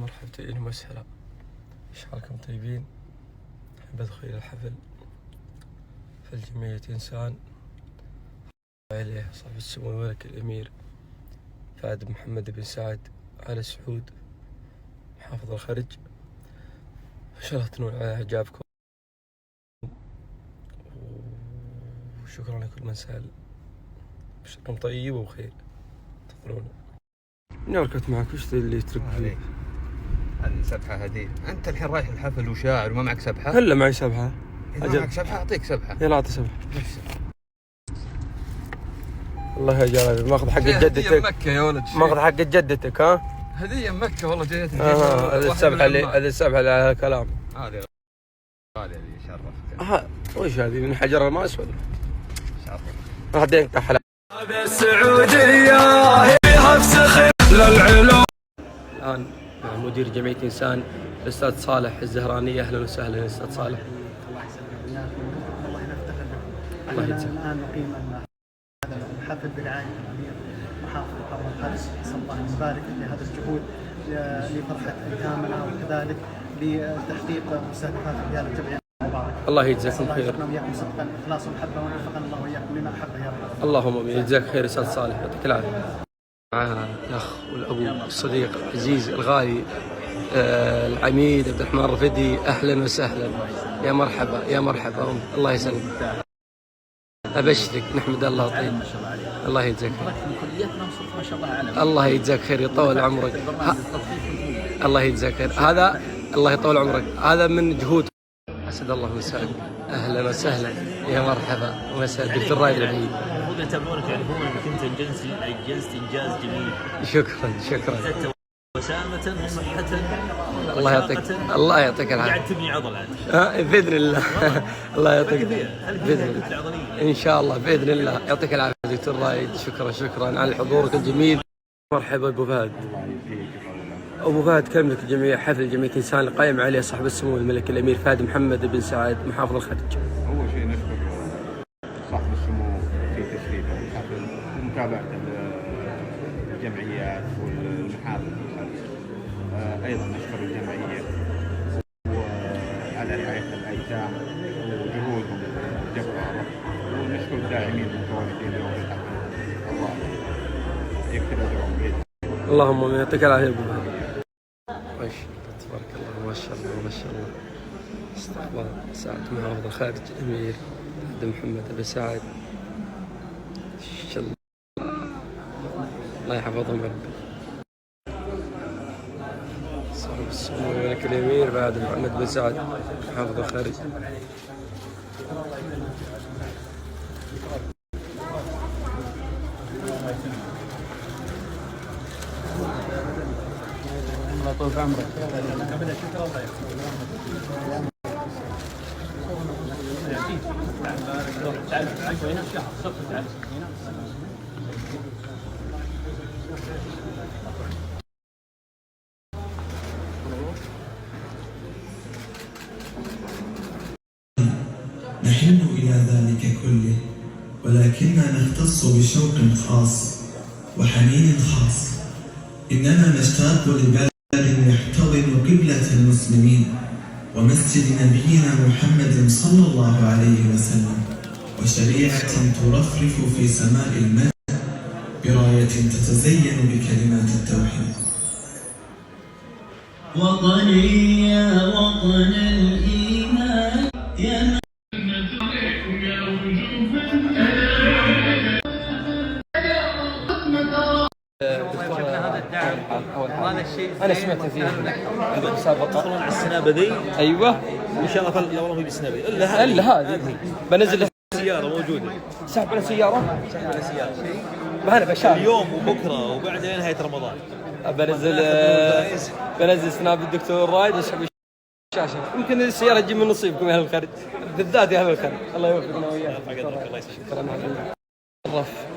مرحبتين ومسهلا، إيش حالكم طيبين؟ أحب أدخل الحفل في الجمعية إنسان عليه صاحب السمو الملك الأمير فهد محمد بن سعد آل سعود محافظ الخرج. إن شاء الله تنول على إعجابكم، وشكرا لكل من سأل. بشركم طيب وبخير، انتظرونا. نركت معك وش اللي يترك فيه؟ السبحة هذه. أنت الحين رايح الحفل وشاعر وما معك سبحة؟ هلا معي سبحة. إذا معك سبحة أعطيك سبحة. يلا أعطي سبحة. الله يا جلال، ماخذ حق جدتك. هدية مكة يا ولد. ماخذ حق جدتك ها؟ هدية مكة والله جايتني. هذه السبحة اللي على الكلام. هذه غالية اللي شرفت. وش هذه من حجر الماس ولا؟ شرفت. راح ينقطع حلال. السعودية فيها افتخر للعلوم. الآن مع مدير جمعية إنسان الأستاذ صالح الزهراني. أهلا وسهلا أستاذ صالح. الله يسلمك والله نفتخر بك. الله يجزاك. الآن نقيم هذا الحفل برعاية الأمير محافظ الخرج. نسأل الله يبارك لهذا الجهود لفرحة أيتامنا وكذلك لتحقيق مستهدفات رجال الجمعية المباركة. الله يجزاكم خير. الله يرزقنا وإياكم صدقا الإخلاص والمحبة ويوفقنا الله وإياكم لما أحب يا رب. اللهم امين. يجزاك خير استاذ صالح، يعطيك العافيه. معنا الاخ والابو الصديق العزيز الغالي العميد عبد الرحمن الرفدي. اهلا وسهلا، يا مرحبا يا مرحبا. الله يسلمك. ابشرك، نحمد الله طيب. الله يجزاك خير. الله يجزاك خير، يطول عمرك. الله يجزاك خير. هذا الله يطول عمرك، هذا من جهود. اسعد الله مساك. اهلا وسهلا، يا مرحبا ومساء دكتور رائد العيد. المفروض يعتبرونك يعرفون انك انت انجزت انجاز جميل. شكرا. وسامة وصحة. الله يعطيك العافية. قاعد تبني عضل عاد. باذن الله. الله يعطيك باذن الله. ان شاء الله باذن الله. يعطيك العافية دكتور رائد. شكرا على حضورك الجميل. مرحبا ابو فهد. أبو فهد، كلمة الجمعية حفل جمعية إنسان القائم عليه صاحب السمو الملك الأمير فهد محمد بن سعد محافظ الخرج. أول شيء نشكر صاحب السمو في تشريف الحفل ومتابعة الجمعيات والمحافل في الخرج. أيضا نشكر الجمعية وعلى رعاية الأيتام وجهودهم الجبارة، ونشكر الداعمين المتواجدين اليوم في الحفل. الله يكتب أجرهم بإذن الله. اللهم آمين. يعطيك العافية أبو فهد. ما شاء الله تبارك الله، ما شاء الله ما شاء الله. استقبال سعد محافظ الخارج الأمير فهد محمد بن سعد. إن شاء الله الله يحفظهم ربي. صاحب السمو الملك الأمير فهد محمد بن سعد محافظ الخارج. طول عمرك. نحن إلى ذلك كله، ولكننا نختص بشوق خاص وحنين خاص. إننا نشتاق لبلد يحتضن قبلة المسلمين ومسجد نبينا محمد صلى الله عليه وسلم، وشريعة ترفرف في سماء المجد براية تتزين بكلمات التوحيد. وطني يا وطن الإيمان يا هذا الشيء أنا سمعت فيه عند المسابقة. تدخلون على السنابة ذي. أيوه إن شاء الله لا والله ما بالسنابة إلا هذه بنزل سيارة موجودة. سحب على سيارة. سيارة. ما أنا بشار اليوم وبكرة وبعد نهاية رمضان. بنزل سناب الدكتور رايد يسحب الشاشة. يمكن السيارة تجي من نصيبكم يا أهل الخرج، بالذات يا أهل الخرج. الله يوفقنا وإياك. الله يسلمك. شكرا على الرف.